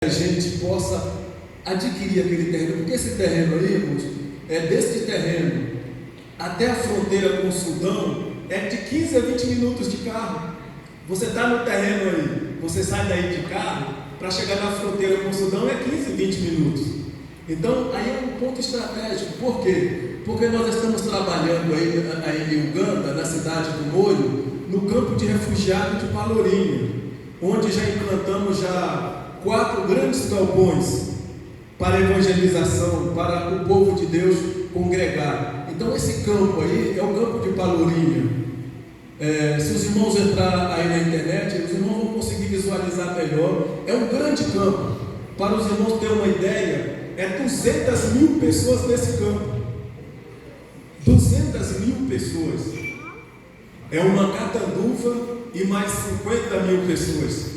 a gente possa adquirir aquele terreno, porque esse terreno aí, irmãos, desse terreno até a fronteira com o Sudão é de 15 a 20 minutos de carro. Você está no terreno aí, você sai daí de carro, para chegar na fronteira com o Sudão é 15, 20 minutos. Então, aí é um ponto estratégico. Por quê? Porque nós estamos trabalhando aí em Uganda, na cidade do Molho, no campo de refugiados de Palorinha, onde já implantamos 4 grandes galpões para evangelização, para o povo de Deus congregar. Então esse campo aí é o campo de Palorinha. Se os irmãos entrarem aí na internet, os irmãos vão conseguir visualizar melhor. É um grande campo. Para os irmãos terem uma ideia, 200 mil pessoas nesse campo. 200 mil pessoas. É uma catanduva e mais 50 mil pessoas.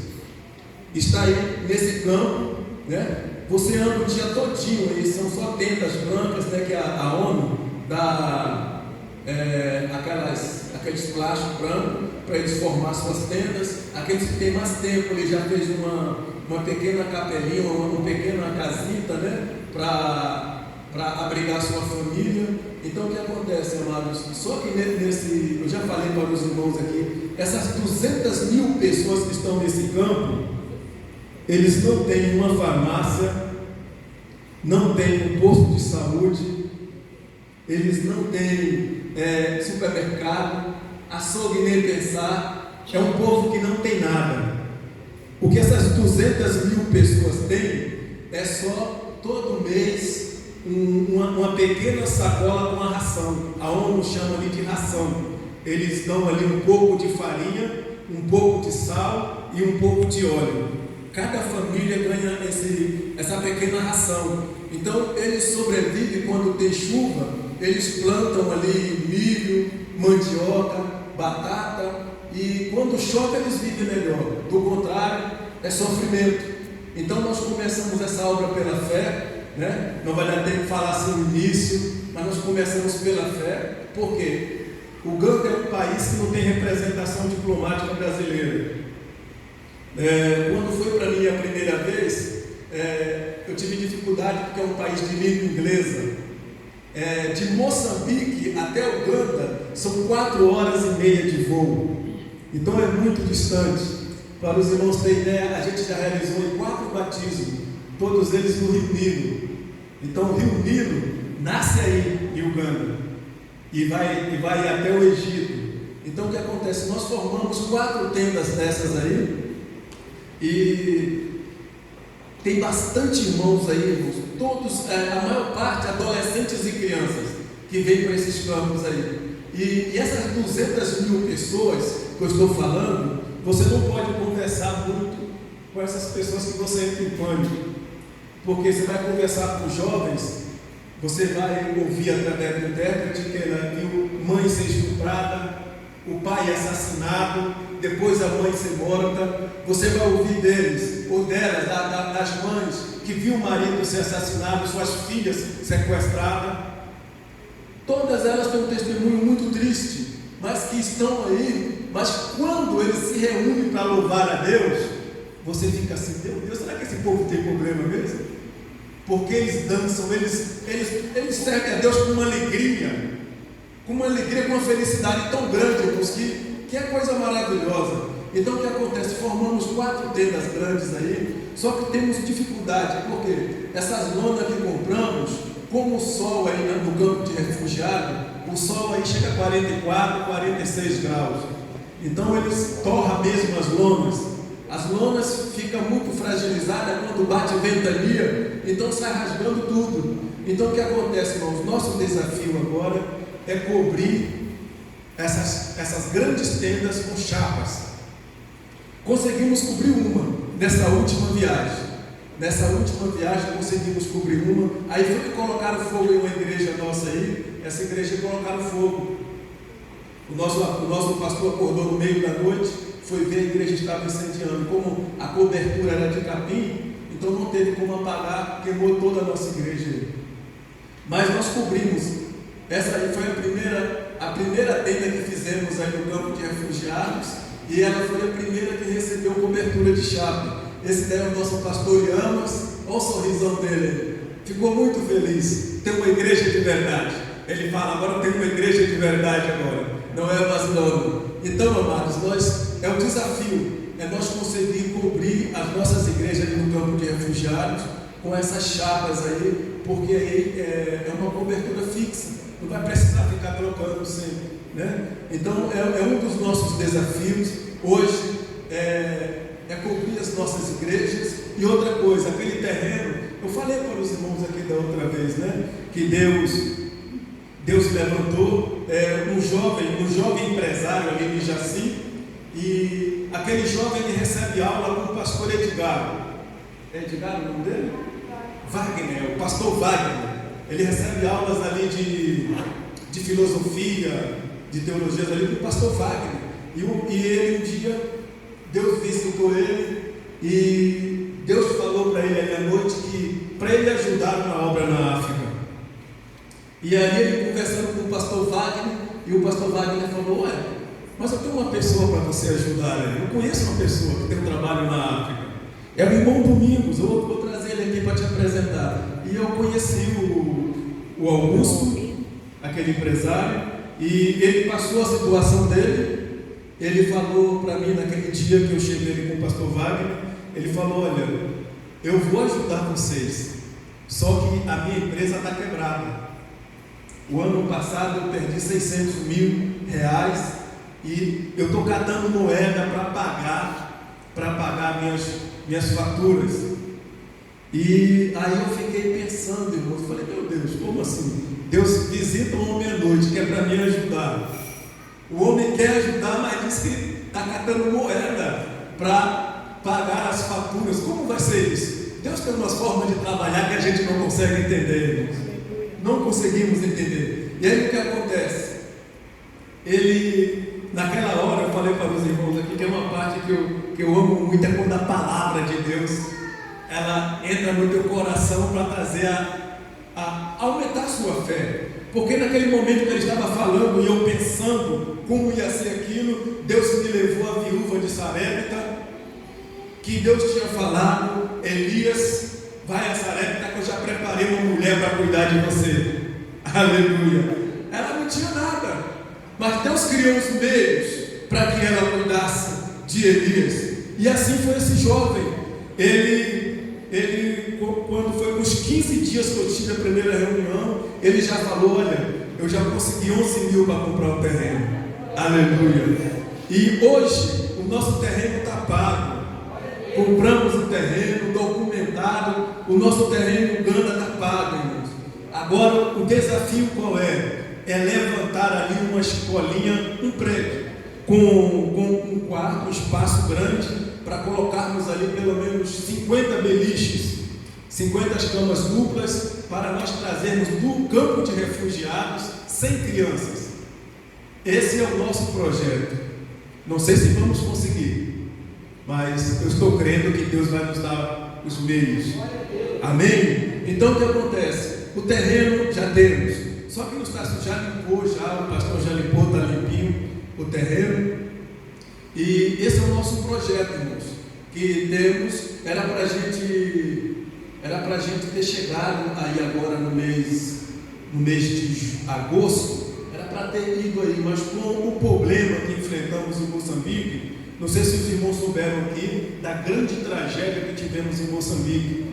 Está aí nesse campo, né? Você anda o dia todinho aí, são só tendas brancas, né? Que a ONU dá aqueles plásticos brancos para eles formar suas tendas. Aqueles que têm mais tempo, ele já fez uma pequena capelinha, uma pequena casita, né? Para abrigar sua família. Então o que acontece, amados? Só que eu já falei para os irmãos aqui, essas 200 mil pessoas que estão nesse campo, eles não têm uma farmácia, não têm um posto de saúde, eles não têm supermercado, açougue nem pensar. É um povo que não tem nada. O que essas 200 mil pessoas têm é só todo mês uma pequena sacola com a ração. A ONU chama ali de ração. Eles dão ali um pouco de farinha, um pouco de sal e um pouco de óleo. Cada família ganha essa pequena ração. Então eles sobrevivem quando tem chuva. Eles plantam ali milho, mandioca, batata, e quando chove eles vivem melhor. Do contrário, é sofrimento. Então nós começamos essa obra pela fé, né? Não vai dar tempo de falar assim no início, mas nós começamos pela fé. Por quê? Uganda é um país que não tem representação diplomática brasileira. Quando foi para mim a primeira vez, eu tive dificuldade porque é um país de língua inglesa. De Moçambique até Uganda são 4 horas e meia de voo. Então é muito distante. Para os irmãos terem ideia, a gente já realizou 4 batismos, todos eles no Rio Nilo. Então o Rio Nilo nasce aí em Uganda e vai até o Egito. Então o que acontece? Nós formamos 4 tendas dessas aí. E tem bastante irmãos aí, irmãos, todos, a maior parte, adolescentes e crianças, que vêm para esses campos aí. E essas 200 mil pessoas que eu estou falando, você não pode conversar muito com essas pessoas que você entra em pânico, porque você vai conversar com jovens, você vai ouvir através do intérprete que a mãe ser estuprada, o pai assassinado, depois a mãe ser morta. Você vai ouvir deles ou delas, das mães que viu o marido ser assassinado, suas filhas sequestradas. Todas elas têm um testemunho muito triste, mas que estão aí. Mas quando eles se reúnem para louvar a Deus, você fica assim: meu Deus, será que esse povo tem problema mesmo? Porque eles dançam, eles servem a Deus com uma alegria, com uma felicidade tão grande, irmãos, que é coisa maravilhosa. Então o que acontece? Formamos 4 tendas grandes aí, só que temos dificuldade, porque essas lonas que compramos, como o sol aí no campo de refugiado, o sol aí chega a 44, 46 graus. Então eles torram mesmo as lonas. As lonas ficam muito fragilizadas quando bate ventania, então sai rasgando tudo. Então o que acontece, irmãos? Nosso desafio agora é cobrir essas grandes tendas com chapas. Conseguimos cobrir uma nessa última viagem. Nessa última viagem conseguimos cobrir uma. Aí foi que colocaram fogo em uma igreja nossa aí. Essa igreja colocaram fogo. O nosso pastor acordou no meio da noite, foi ver a igreja estava incendiando. Como a cobertura era de capim, então não teve como apagar, queimou toda a nossa igreja aí. Mas nós cobrimos. Essa aí foi a primeira tenda que fizemos aí no campo de refugiados, e ela foi a primeira que recebeu cobertura de chapa. Esse daí é o nosso pastor Yamas. Olha o sorrisão dele. Ficou muito feliz. Tem uma igreja de verdade. Ele fala, agora tem uma igreja de verdade agora. Não é vacilando. Então, amados, é um desafio. É nós conseguir cobrir as nossas igrejas ali no campo de refugiados com essas chapas aí, porque aí é uma cobertura fixa. Não vai precisar ficar trocando sempre, né? Então, é um dos nossos desafios hoje, é cobrir as nossas igrejas. E outra coisa, aquele terreno, eu falei para os irmãos aqui da outra vez, né? Que Deus levantou um jovem empresário ali em Jaci, e aquele jovem ele recebe aula com o pastor Edgar. É Edgar o nome dele? Wagner, o pastor Wagner. Ele recebe aulas ali de filosofia, de teologias ali com o pastor Wagner. E ele um dia, Deus visitou ele e Deus falou para ele ali à noite que para ele ajudar uma obra na África. E aí ele conversando com o pastor Wagner, e o pastor Wagner falou, mas eu tenho uma pessoa para você ajudar aí. Eu conheço uma pessoa que tem um trabalho na África. É o irmão Domingos, eu vou trazer ele aqui para te apresentar. E eu conheci o Augusto, aquele empresário, e ele passou a situação dele. Ele falou para mim naquele dia que eu cheguei ali com o pastor Wagner, ele falou, olha, eu vou ajudar vocês, só que a minha empresa está quebrada. O ano passado eu perdi 600 mil reais e eu estou catando moeda para pagar minhas faturas. E aí eu fiquei pensando, irmão, eu falei, meu Deus, como assim? Deus visita um homem à noite, que é para me ajudar. O homem quer ajudar, mas diz que está catando moeda para pagar as faturas. Como vai ser isso? Deus tem umas formas de trabalhar que a gente não consegue entender, irmãos. Não conseguimos entender. E aí o que acontece? Naquela hora eu falei para os irmãos aqui que é uma parte que eu amo muito, é quando a palavra de Deus ela entra no teu coração para trazer a aumentar a sua fé. Porque naquele momento que ele estava falando e eu pensando como ia ser aquilo, Deus me levou à viúva de Sarepta, que Deus tinha falado, Elias, vai a Sarepta que eu já preparei uma mulher para cuidar de você. Aleluia. Ela não tinha nada, mas Deus criou os meios para que ela cuidasse de Elias. E assim foi esse jovem. Ele quando foi uns 15 dias que eu tive a primeira reunião, ele já falou, olha, eu já consegui 11 mil para comprar o terreno. Aleluia. E hoje o nosso terreno está pago. Compramos o terreno, documentado, o nosso terreno Uganda está pago, irmãos. Agora o desafio qual é? É levantar ali uma escolinha, um prédio, com um quarto, um espaço grande, para colocarmos ali pelo menos 50 beliches, 50 camas duplas, para nós trazermos do campo de refugiados 100 crianças. Esse é o nosso projeto. Não sei se vamos conseguir, mas eu estou crendo que Deus vai nos dar os meios. Amém? Então o que acontece? O terreno já temos, só que o Estácio já limpou, o pastor já limpou, está limpinho o terreno. E esse é o nosso projeto, irmãos, que temos. Era para a gente ter chegado aí agora no mês de agosto, era para ter ido aí, mas com o problema que enfrentamos em Moçambique, não sei se os irmãos souberam aqui da grande tragédia que tivemos em Moçambique.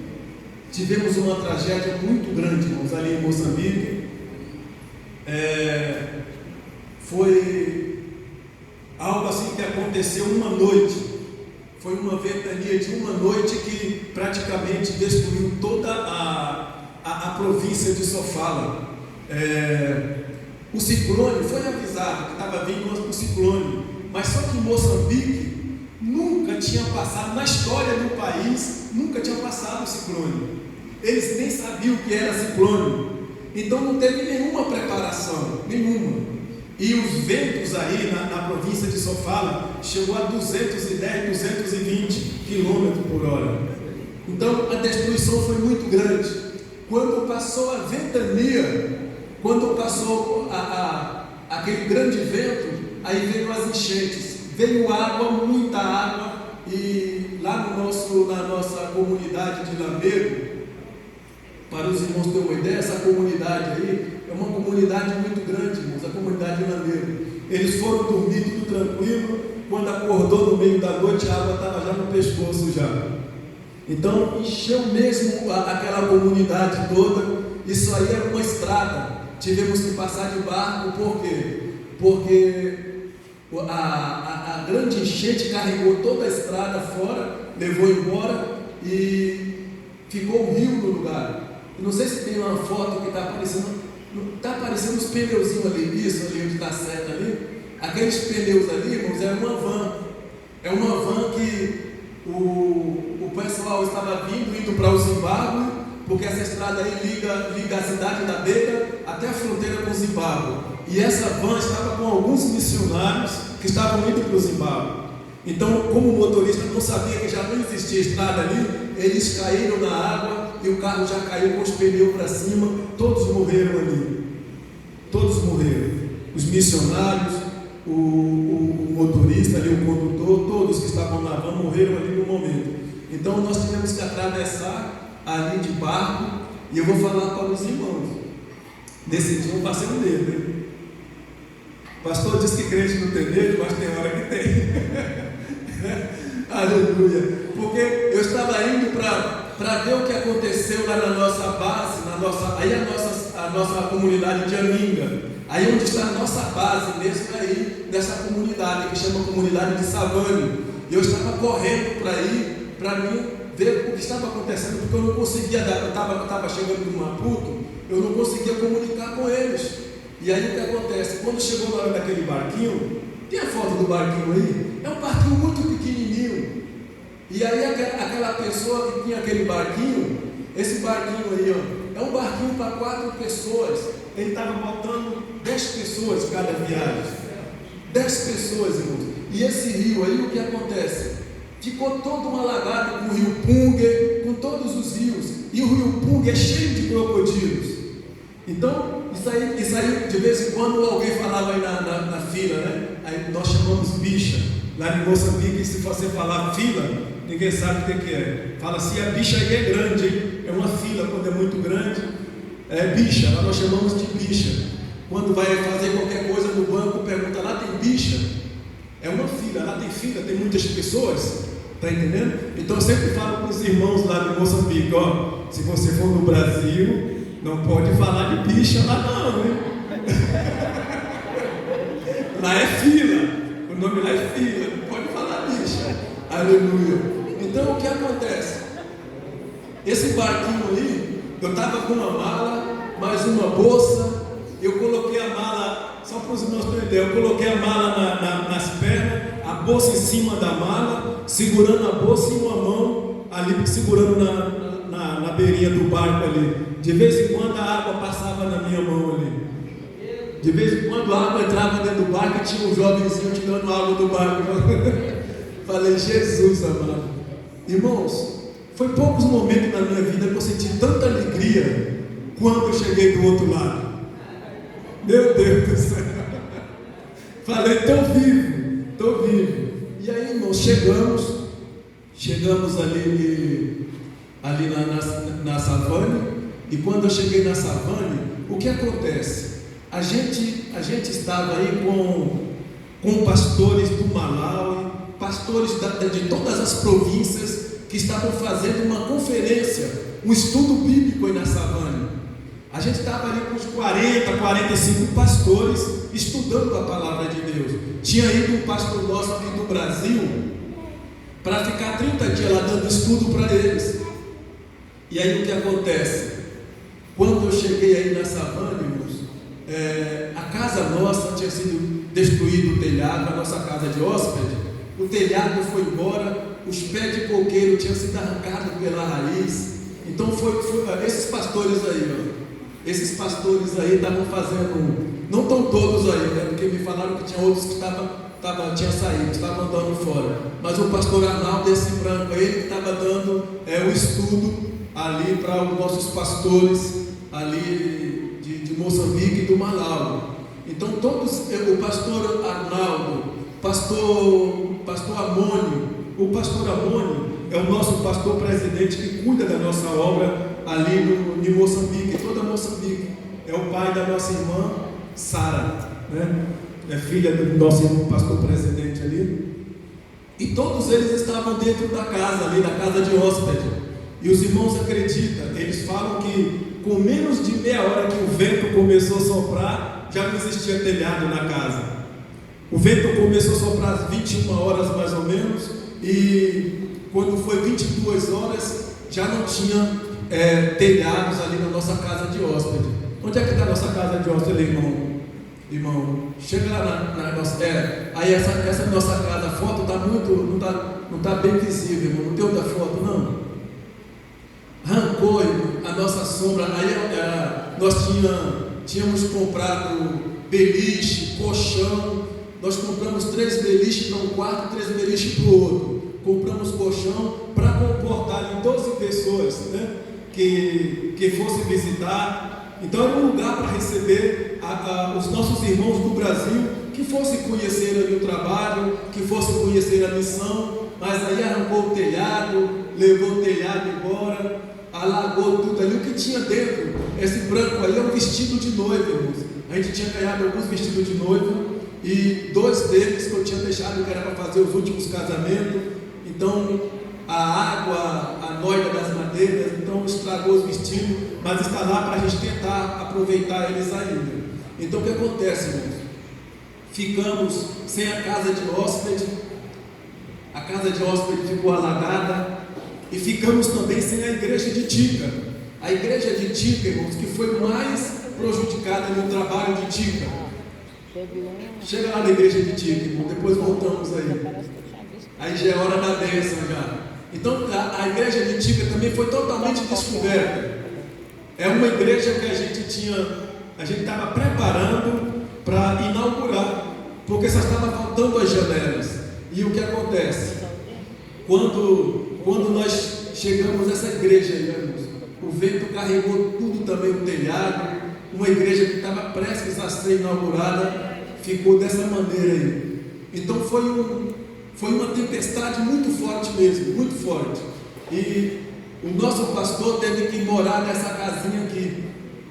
Tivemos uma tragédia muito grande, irmãos, ali em Moçambique. Foi algo assim que aconteceu uma noite. Foi uma ventania de uma noite que praticamente destruiu toda a província de Sofala. O ciclone, foi avisado que estava vindo um ciclone, mas só que em Moçambique nunca tinha passado, na história do país, nunca tinha passado o ciclone. Eles nem sabiam o que era ciclone, então não teve nenhuma preparação, nenhuma. E os ventos aí na província de Sofala chegou a 210, 220 km por hora. Então a destruição foi muito grande. Quando passou a ventania, quando passou aquele grande vento, aí veio as enchentes, veio água, muita água, e lá na nossa comunidade de Lamego, para os irmãos terem uma ideia, essa comunidade aí é uma comunidade muito grande, irmãos, a comunidade de Lamego. Eles foram dormir tudo tranquilo, quando acordou no meio da noite a água estava já no pescoço já. Então encheu mesmo aquela comunidade toda. Isso aí era uma estrada, tivemos que passar de barco. Por quê? Porque a grande enchente carregou toda a estrada fora, levou embora e ficou um rio no lugar. Eu não sei se tem uma foto que está aparecendo os pneuzinhos ali, isso ali onde está a seta ali. Aqueles pneus ali, irmãos, é uma van. É uma van que o pessoal estava indo para o Zimbábue, porque essa estrada aí liga a cidade da Beira até a fronteira com o Zimbábue. E essa van estava com alguns missionários que estavam indo para o Zimbábue. Então, como o motorista não sabia que já não existia estrada ali, eles caíram na água e o carro já caiu com os pneus para cima. Todos morreram ali. Todos morreram. Os missionários, o motorista ali, o condutor, todos que estavam na van morreram ali no momento. Então nós tivemos que atravessar ali de barco, e eu vou falar para os irmãos. Nesse dia eu passei um medo, hein? O pastor disse que crente não tem medo, mas tem hora que tem. Aleluia. Porque eu estava indo para ver o que aconteceu lá na nossa base, a nossa comunidade de Aninga. Aí onde está a nossa base, mesmo aí, nessa comunidade, que chama Comunidade de Savane. Eu estava correndo para ir, para mim, ver o que estava acontecendo, porque eu não conseguia, eu estava chegando no Maputo, eu não conseguia comunicar com eles. E aí o que acontece? Quando chegou na hora daquele barquinho, tem a foto do barquinho aí? É um barquinho muito pequenininho. E aí aquela pessoa que tinha aquele barquinho, esse barquinho aí, ó, é um barquinho para 4 pessoas. Ele estava botando 10 pessoas cada viagem. 10 pessoas, irmãos. E esse rio aí, o que acontece? Ficou todo um alagado com o rio Pungue, com todos os rios. E o rio Pungue é cheio de crocodilos. Então, isso aí, de vez em quando alguém falava aí na fila, né? Aí nós chamamos bicha. Lá em Moçambique, se você falar fila, ninguém sabe o que é. Fala assim, a bicha aí é grande, hein? É uma fila quando é muito grande. É bicha, lá nós chamamos de bicha. Quando vai fazer qualquer coisa no banco, pergunta, lá tem bicha? É uma fila, lá tem fila, tem muitas pessoas. Está entendendo? Então eu sempre falo para os irmãos lá de Moçambique, ó, se você for no Brasil, não pode falar de bicha lá não, hein? Lá é fila, o nome lá é fila, não pode falar bicha. Aleluia. Então o que acontece? Esse barquinho ali, eu estava com uma mala, mais uma bolsa, eu coloquei a mala, só para os irmãos terem ideia, eu coloquei a mala nas pernas, a bolsa em cima da mala, segurando a bolsa em uma mão, ali segurando na beirinha do barco ali. De vez em quando a água passava na minha mão ali. De vez em quando a água entrava dentro do barco e tinha um jovenzinho tirando água do barco. Falei, Jesus amado. Irmãos, foi poucos momentos na minha vida que eu senti tanta alegria quando eu cheguei do outro lado. Meu Deus do céu. Falei, estou vivo. E aí, irmãos, chegamos ali na Savane. E quando eu cheguei na Savane, o que acontece? A gente estava aí com pastores do Malawi, pastores de todas as províncias que estavam fazendo uma conferência, um estudo bíblico aí na Savane. A gente estava ali com uns 40, 45 pastores estudando a palavra de Deus. Tinha ido um pastor nosso aqui do Brasil para ficar 30 dias lá dando estudo para eles. E aí o que acontece? Quando eu cheguei aí na Savane, irmãos, a casa nossa tinha sido destruído, o telhado, a nossa casa de hóspede, o telhado foi embora, os pés de coqueiro tinham sido arrancados pela raiz. Então esses pastores aí estavam fazendo, não estão todos aí, né? Porque me falaram que tinha outros que tinham saído, estavam andando fora. Mas o pastor Arnaldo, esse branco aí, ele estava dando o estudo ali para os nossos pastores ali de Moçambique e do Malawi. Então todos, o pastor Arnaldo, pastor Amônio, O pastor Amônio é o nosso pastor presidente que cuida da nossa obra ali em Moçambique, toda Moçambique. É o pai da nossa irmã Sara, né? É filha do nosso irmão pastor presidente ali. E todos eles estavam dentro da casa ali, da casa de hóspede. E os irmãos acreditam, eles falam que com menos de meia hora que o vento começou a soprar, já não existia telhado na casa. O vento começou a soprar às 21 horas mais ou menos, e quando foi 22 horas, já não tinha telhados ali na nossa casa de hóspede. Onde é que está a nossa casa de hóspede, irmão? Chega lá na nossa. Aí essa nossa casa, a foto está muito. Não está bem visível, irmão. Não tem outra foto, não. Arrancou, irmão, a nossa sombra. Aí nós tínhamos comprado beliche, colchão. Nós compramos 3 beliches para um quarto, 3 beliches para o outro. Compramos colchão para comportar em 12 pessoas, né, que fossem visitar. Então era um lugar para receber os nossos irmãos do Brasil, que fossem conhecer ali o trabalho, que fossem conhecer a missão. Mas aí arrancou o telhado, levou o telhado embora, alagou tudo ali. O que tinha dentro, esse branco aí é um vestido de noiva, irmãos. A gente tinha ganhado alguns vestidos de noiva, e 2 deles que eu tinha deixado que era para fazer os últimos casamentos. Então a água, a noida das madeiras, então estragou os vestidos, mas está lá para a gente tentar aproveitar eles ainda. Então o que acontece, irmãos? Ficamos sem a casa de hóspede, a casa de hóspede ficou alagada, e ficamos também sem a igreja de Tica. A igreja de Tica, irmãos, que foi mais prejudicada no trabalho de Tica. Chega lá na igreja de Tica, irmão, depois voltamos aí. Aí já é hora da bênção já. Então a igreja de Tica também foi totalmente descoberta. É uma igreja que a gente estava preparando para inaugurar, porque só estava faltando as janelas. E o que acontece? Quando nós chegamos a essa igreja, irmãos, o vento carregou tudo também, o telhado. Uma igreja que estava prestes a ser inaugurada ficou dessa maneira aí. Então foi uma tempestade muito forte mesmo, muito forte. E o nosso pastor teve que morar nessa casinha aqui.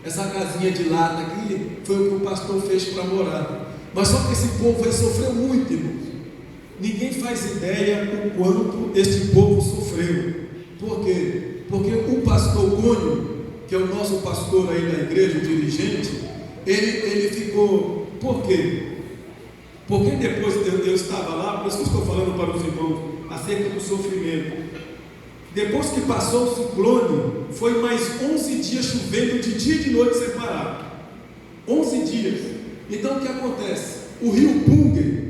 Essa casinha de lata aqui foi o que o pastor fez para morar. Mas só que esse povo aí sofreu muito, irmãos. Ninguém faz ideia o quanto este povo sofreu. Por quê? Porque o pastor Cônio, que é o nosso pastor aí da igreja, o dirigente, ele ficou. Por quê? Porque depois eu estava lá, por isso que eu estou falando para os irmãos acerca do sofrimento. Depois que passou o ciclone, foi mais 11 dias chovendo de dia e de noite sem parar. 11 dias. Então o que acontece? O rio Pungue,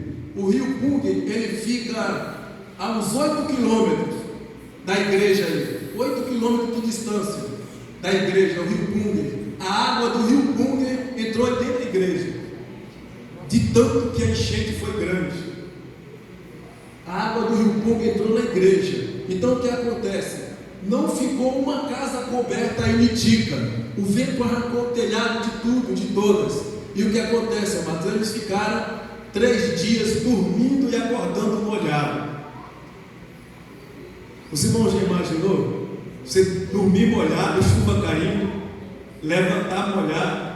ele fica a uns 8 quilômetros da igreja aí. 8 quilômetros de distância da igreja, o rio Pungue. A água do rio Pungue entrou dentro da igreja, de tanto que a enchente foi grande. A água do rio Pungue entrou na igreja. Então o que acontece? Não ficou uma casa coberta em Tica. O vento arrancou o telhado de tudo, de todas. E o que acontece, amados? Eles ficaram 3 dias dormindo e acordando molhado. Os irmãos já imaginou? Você dormir molhado, chuva caindo, levantar molhado.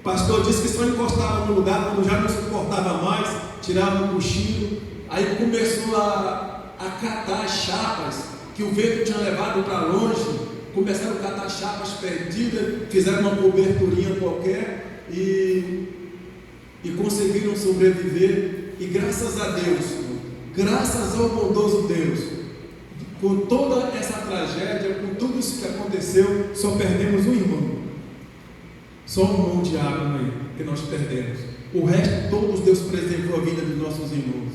O pastor disse que só encostava no lugar quando já não suportava mais, tirava um cochilo. Aí começou a catar as chapas que o vento tinha levado para longe. Começaram a catar chapas perdidas, fizeram uma coberturinha qualquer e conseguiram sobreviver. E graças a Deus, graças ao bondoso Deus, com toda essa tragédia, com tudo isso que aconteceu, só perdemos um irmão. Só um mão de água aí que nós perdemos. O resto, todos Deus preservou a vida dos nossos irmãos.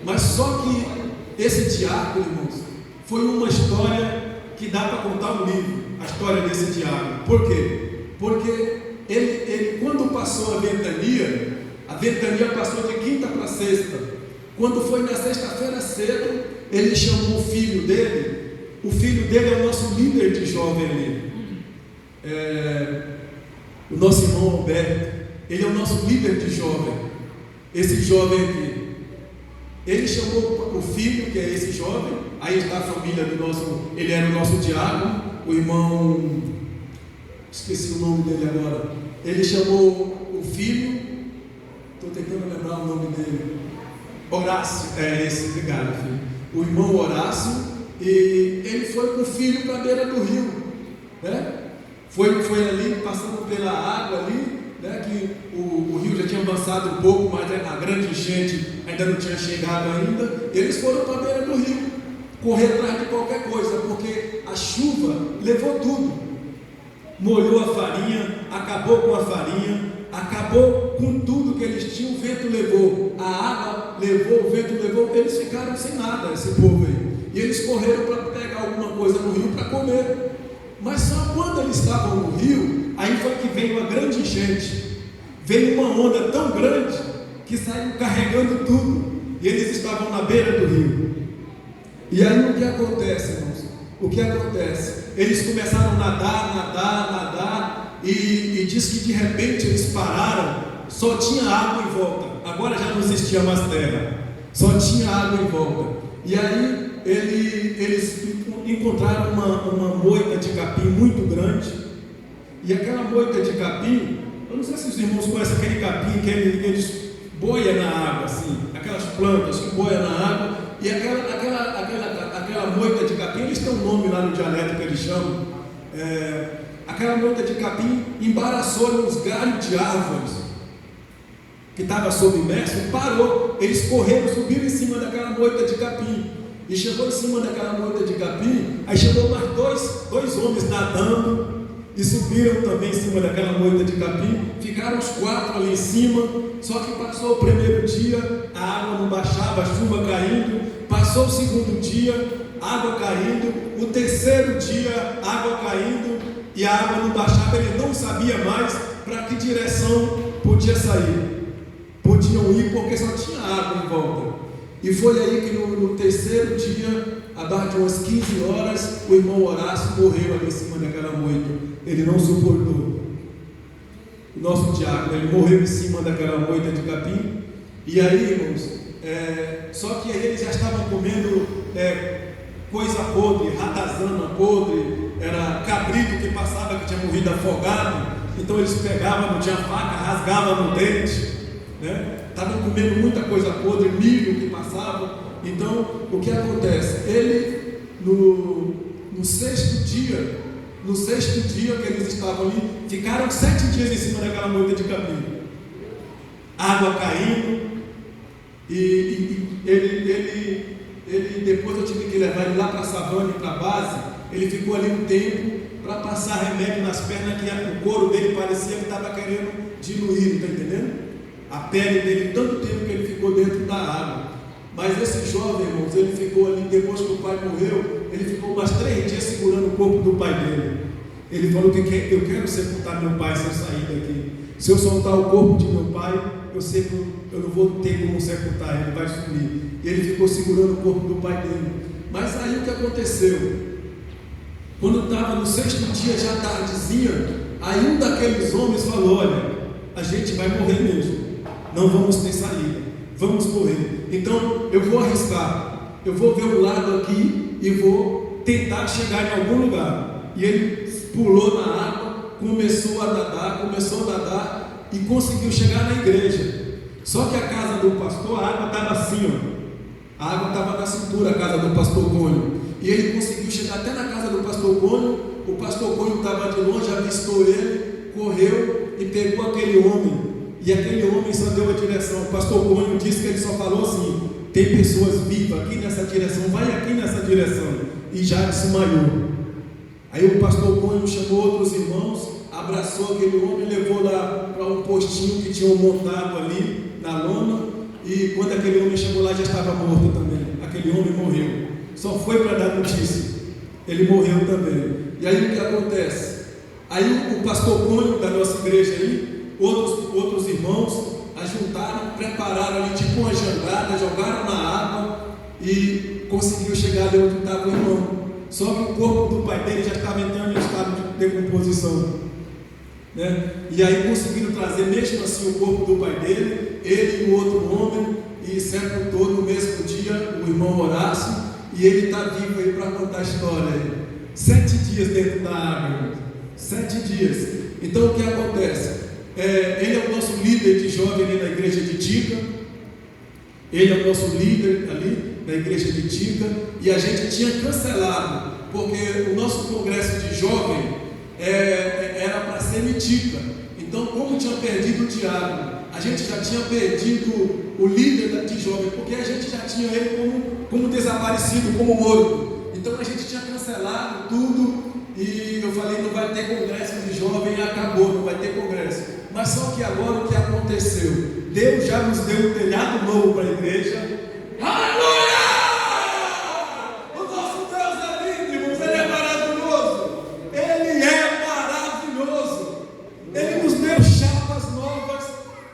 Mas só que esse diácono, irmãos, foi uma história que dá para contar um livro, a história desse diácono. Por quê? Porque ele quando passou a ventania passou de quinta para sexta. Quando foi na sexta-feira cedo, ele chamou o filho dele. O filho dele é o nosso líder de jovem ali, o nosso irmão Alberto. Ele é o nosso líder de jovem. Esse jovem aqui. Ele chamou o filho, que é esse jovem, aí está a família do nosso, ele era o nosso diácono, o irmão, esqueci o nome dele agora. Ele chamou o filho, estou tentando lembrar o nome dele, Horácio, obrigado, filho. O irmão Horácio, e ele foi com o filho para a beira do rio, né? Foi ali, passando pela água ali, né? Que o rio já tinha avançado um pouco, mas a grande enchente ainda não tinha chegado ainda. Eles foram para a beira do rio, correr atrás de qualquer coisa, porque a chuva levou tudo, molhou a farinha, acabou com a farinha, acabou com tudo que eles tinham. O vento levou, a água levou, o vento levou, eles ficaram sem nada, esse povo aí, e eles correram para pegar alguma coisa no rio para comer. Mas só quando eles estavam no rio, aí foi que veio a grande enchente, veio uma onda tão grande que saiu carregando tudo, e eles estavam na beira do rio. E aí o que acontece, irmãos? O que acontece? Eles começaram a nadar, e diz que de repente eles pararam, só tinha água em volta, agora já não existia mais terra, só tinha água em volta. E aí eles encontraram uma moita de capim muito grande, e aquela moita de capim, eu não sei se os irmãos conhecem aquele capim que eles boiam na água, assim, aquelas plantas que boiam na água, e aquela moita de capim, eles têm um nome lá no dialeto que eles chamam, aquela moita de capim embaraçou nos galhos de árvores que estava submerso, parou, eles correram, subiram em cima daquela moita de capim, e chegou em cima daquela moita de capim, aí chegou mais dois homens nadando, e subiram também em cima daquela moita de capim, ficaram os 4 ali em cima. Só que passou o primeiro dia, a água não baixava, a chuva caindo, passou o segundo dia, água caindo, o terceiro dia, água caindo, e a água não baixava, ele não sabia mais para que direção podia sair, podiam ir, porque só tinha água em volta. E foi aí que no terceiro dia, abaixo de umas 15 horas, o irmão Horácio morreu ali em cima daquela moita. Ele não suportou. O nosso diácono, ele morreu em cima daquela moita de capim. E aí, irmãos, só que aí eles já estavam comendo coisa podre, ratazana podre, era cabrito que passava, que tinha morrido afogado. Então eles pegavam, não tinha faca, rasgavam no dente, né? Estavam comendo muita coisa podre, milho que passava. Então, o que acontece? Ele, no sexto dia que eles estavam ali, ficaram 7 dias em cima daquela moita de capim, água caindo, e ele depois eu tive que levar ele lá para a savana, para a base. Ele ficou ali um tempo para passar remédio nas pernas, que o couro dele parecia que estava querendo diluir, está entendendo? A pele dele, tanto tempo que ele ficou dentro da água. Mas esse jovem, irmãos, ele ficou ali, depois que o pai morreu, ele ficou mais 3 dias segurando o corpo do pai dele. Ele falou que eu quero sepultar meu pai se eu sair daqui. Se eu soltar o corpo de meu pai, eu sei que eu não vou ter como sepultar, ele vai sumir. E ele ficou segurando o corpo do pai dele. Mas aí o que aconteceu? Quando estava no 6º dia, já tardezinha, aí um daqueles homens falou: olha, a gente vai morrer mesmo, não vamos ter saída, vamos morrer. Então eu vou arriscar, eu vou ver um lado aqui e vou tentar chegar em algum lugar. E ele pulou na água, começou a nadar e conseguiu chegar na igreja. Só que a casa do pastor, a água estava assim, ó. A água estava na cintura, a casa do pastor Cônio. E ele conseguiu chegar até na casa do pastor Cônio. O pastor Cônio estava de longe, avistou ele, correu e pegou aquele homem. E aquele homem só deu a direção. O pastor Cônio disse que ele só falou assim: tem pessoas vivas aqui nessa direção, vai aqui nessa direção. E já desmaiou. Aí o pastor Cônio chamou outros irmãos, abraçou aquele homem e levou lá para um postinho que tinham montado ali na lona. E quando aquele homem chegou lá, já estava morto também. Aquele homem morreu. Só foi para dar notícia. Ele morreu também. E aí o que acontece? Aí o pastor Cônio da nossa igreja aí, outros irmãos, ajuntaram, prepararam ali tipo uma jangada, jogaram na água e conseguiu chegar ali onde estava o irmão. Só que o corpo do pai dele já estava entrando em estado de decomposição, né? E aí conseguiram trazer mesmo assim o corpo do pai dele, ele e o outro homem, e sepultou no mesmo dia o irmão Horácio, e ele está vivo aí para contar a história aí. 7 dias dentro da água, irmãos. 7 dias. Então o que acontece? Ele é o nosso líder de jovem ali na igreja de Tica. Ele é o nosso líder ali na igreja de Tica. E a gente tinha cancelado, porque o nosso congresso de jovem era para ser em Tica. Então, como tinha perdido o diácono, a gente já tinha perdido o líder de jovem, porque a gente já tinha ele como desaparecido, como morto. Então a gente tinha cancelado tudo. E eu falei, não vai ter congresso de jovem, e acabou, não vai ter congresso. Mas só que agora o que aconteceu? Deus já nos deu um telhado novo para a igreja. Aleluia! O nosso Deus é lindo, irmãos, Ele é maravilhoso. Ele é maravilhoso. Ele nos deu chapas novas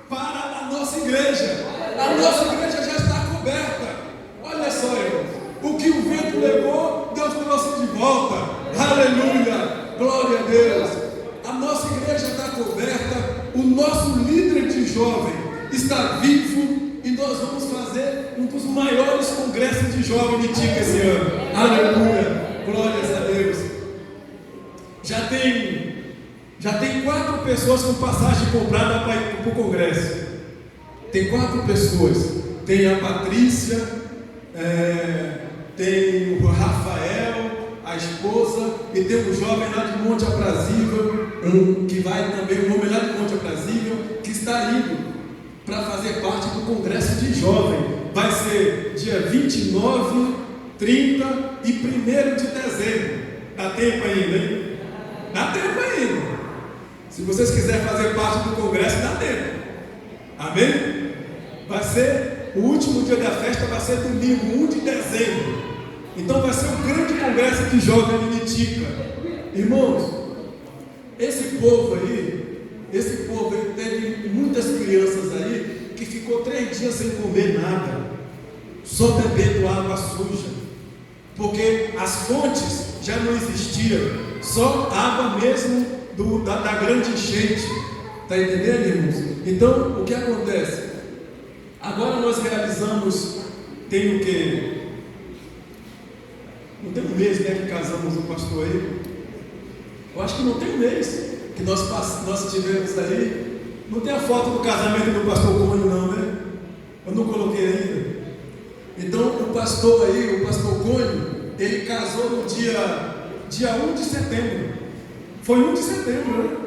para a nossa igreja. A nossa igreja já está coberta. Olha só, irmãos, o que o vento levou, Deus trouxe de volta. Aleluia, glória a Deus. A nossa igreja está coberta. O nosso líder de jovem está vivo. E nós vamos fazer um dos maiores congressos de jovem de Tica esse ano. Aleluia, glórias a Deus. Já tem 4 pessoas com passagem comprada para ir para o congresso. Tem 4 pessoas. Tem a Patrícia, tem o Rafael, a esposa, e tem um jovem lá de Monte Aprazível, que vai também, um homem lá de Monte Aprazível, que está indo para fazer parte do congresso de jovem. Vai ser dia 29, 30 e 1º de dezembro. Dá tempo ainda, hein? Dá tempo ainda. Se vocês quiserem fazer parte do congresso, dá tempo. Amém? Vai ser, o último dia da festa vai ser domingo, 1 de dezembro. Então vai ser um grande congresso de jovens de Tica. Irmãos, esse povo aí teve muitas crianças aí que ficou 3 dias sem comer nada, só bebendo água suja, porque as fontes já não existiam, só água mesmo da grande enchente. Está entendendo, irmãos? Então o que acontece? Agora nós realizamos, tem o que? Não tem um mês, né, que casamos o pastor aí? Eu acho que não tem um mês que nós tivemos aí. Não tem a foto do casamento do pastor Cunha, não, né? Eu não coloquei ainda. Então o pastor Cunha, ele casou no dia 1 de setembro. Foi 1 de setembro, né?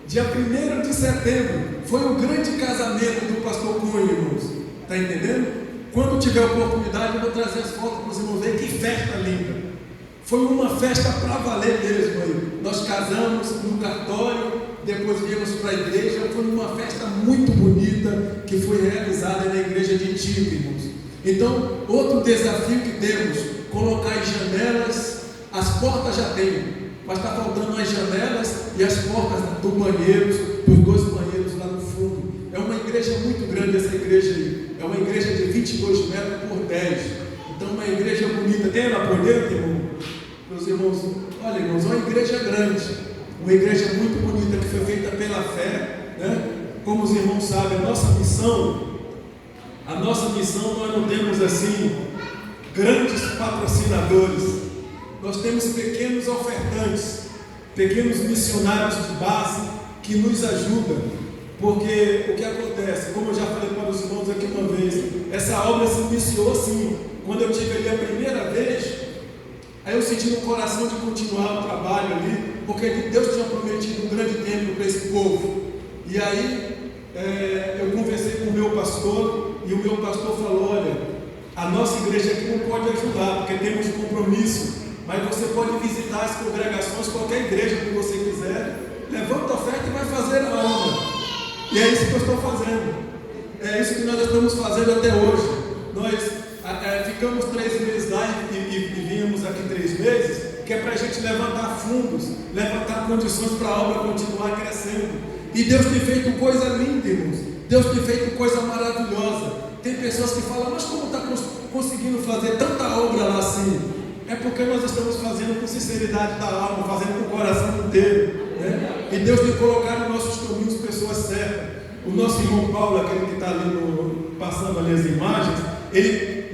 Dia 1º de setembro. Foi o grande casamento do pastor Cunha, irmãos. Está entendendo? Quando tiver oportunidade, eu vou trazer as fotos para os irmãos verem. Que festa linda! Foi uma festa para valer mesmo aí. Nós casamos no cartório, depois viemos para a igreja. Foi uma festa muito bonita que foi realizada na igreja de Tica, irmãos. Então, outro desafio que temos, colocar as janelas. As portas já tem, mas está faltando as janelas e as portas dos banheiros, dos 2 banheiros lá no fundo. É uma igreja muito grande essa igreja aí. É uma igreja de 22 metros por 10. Então uma igreja bonita. Tem ela por dentro, irmão? Meus irmãos, olha, irmãos, uma igreja grande. Uma igreja muito bonita que foi feita pela fé, né? Como os irmãos sabem, a nossa missão nós não temos assim grandes patrocinadores. Nós temos pequenos ofertantes, pequenos missionários de base que nos ajudam. Porque o que acontece, como eu já falei para os irmãos aqui uma vez, essa obra se iniciou assim. Quando eu tive ali a primeira vez, aí eu senti no coração de continuar o trabalho ali, porque Deus tinha prometido um grande tempo para esse povo. E aí eu conversei com o meu pastor, e o meu pastor falou: olha, a nossa igreja aqui não pode ajudar, porque temos compromisso, mas você pode visitar as congregações, qualquer igreja que você quiser, levanta a oferta e vai fazer a obra. E é isso que eu estou fazendo. É isso que nós estamos fazendo até hoje. Nós ficamos 3 meses lá e viemos aqui 3 meses, que é para a gente levantar fundos, levantar condições para a obra continuar crescendo. E Deus tem feito coisa linda, irmãos. Deus tem feito coisa maravilhosa. Tem pessoas que falam: mas como está conseguindo fazer tanta obra lá assim? É porque nós estamos fazendo com sinceridade da alma, fazendo com o coração inteiro, né? E Deus tem colocado nos nossos caminhos pessoas certas. O nosso irmão Paulo, aquele que está ali no passando ali as imagens, ele,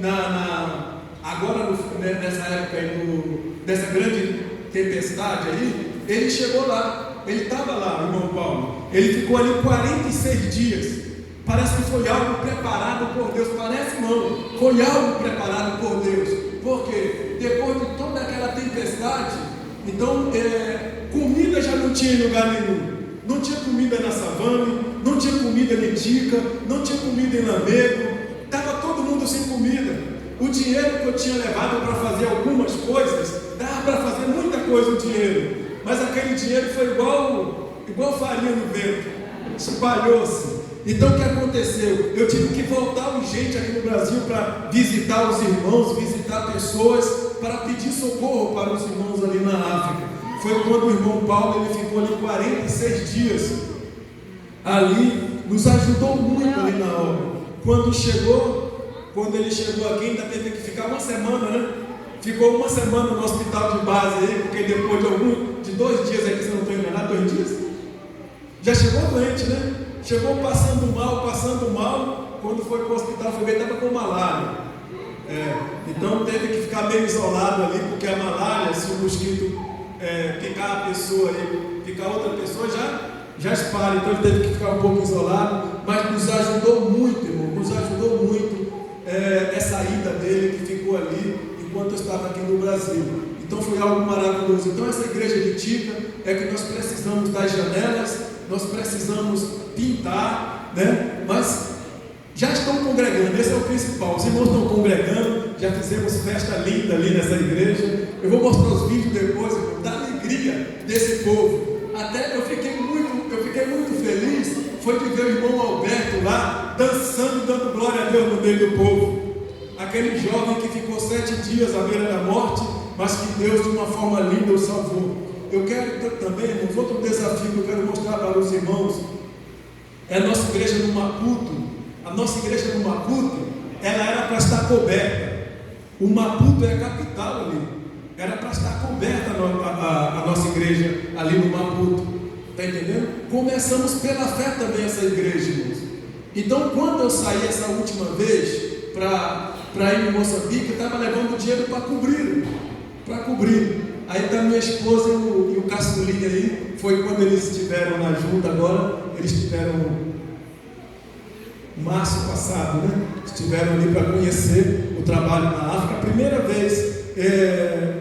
agora nessa época aí, dessa grande tempestade aí, ele chegou lá, ele estava lá, irmão Paulo, ele ficou ali 46 dias, parece que foi algo preparado por Deus, parece não, foi algo preparado por Deus, porque depois de toda aquela tempestade, então comida já não tinha em lugar nenhum, não tinha comida na savana, não tinha comida em Tica, não tinha comida em Lamego, estava todo mundo sem comida. O dinheiro que eu tinha levado para fazer algumas coisas, dava para fazer muita coisa o dinheiro, mas aquele dinheiro foi igual farinha no vento, espalhou-se. Então o que aconteceu? Eu tive que voltar urgente aqui no Brasil para visitar os irmãos, visitar pessoas, para pedir socorro para os irmãos ali na África. Foi quando o irmão Paulo ele ficou ali 46 dias, ali, nos ajudou muito ali na obra. Quando ele chegou aqui, ainda teve que ficar uma semana, né? Ficou uma semana no hospital de base aí, porque depois de 2 dias aqui, se eu não estou enganado, 2 dias, já chegou doente, né? Chegou passando mal, quando foi para o hospital, foi ver, estava com malária. Então teve que ficar meio isolado ali, porque a malária, se o mosquito picar a pessoa ali, picar outra pessoa, já espalha, então ele teve que ficar um pouco isolado, mas nos ajudou muito, irmão, nos ajudou muito essa ida dele que ficou ali, enquanto eu estava aqui no Brasil. Então foi algo maravilhoso. Então essa igreja de Tica é que nós precisamos das janelas, nós precisamos pintar, né? Mas já estão congregando, esse é o principal. Os irmãos estão congregando, já fizemos festa linda ali nessa igreja. Eu vou mostrar os vídeos depois, irmão, da alegria desse povo. Até eu fiquei muito feliz, foi de ver o irmão Alberto lá, dançando, dando glória a Deus no meio do povo. Aquele jovem que ficou 7 dias à beira da morte, mas que Deus de uma forma linda o salvou. Eu quero também, irmãos, outro desafio que eu quero mostrar para os irmãos, é a nossa igreja no Maputo. A nossa igreja no Maputo, ela era para estar coberta. O Maputo é a capital ali, era para estar coberta a nossa igreja ali no Maputo. Está entendendo? Começamos pela fé também essa igreja, irmãos. Então, quando eu saí essa última vez para ir em Moçambique, eu estava levando dinheiro para cobrir. Aí da minha esposa e o Caçulinha aí, foi quando eles estiveram na junta agora, eles estiveram março passado, né? Estiveram ali para conhecer o trabalho na África. A primeira vez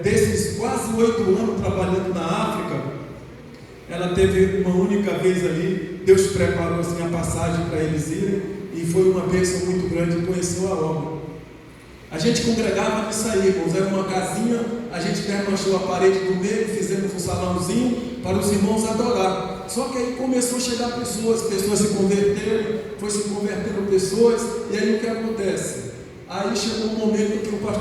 desses quase 8 anos trabalhando na África, ela teve uma única vez ali, Deus preparou assim a passagem para eles irem, e foi uma bênção muito grande, conheceu a obra. A gente congregava nisso aí, irmãos, era uma casinha, a gente desmanchou a parede do meio, fizemos um salãozinho para os irmãos adorar. Só que aí começou a chegar pessoas se converteram, foi se convertendo pessoas, e aí o que acontece? Aí chegou um momento que o pastor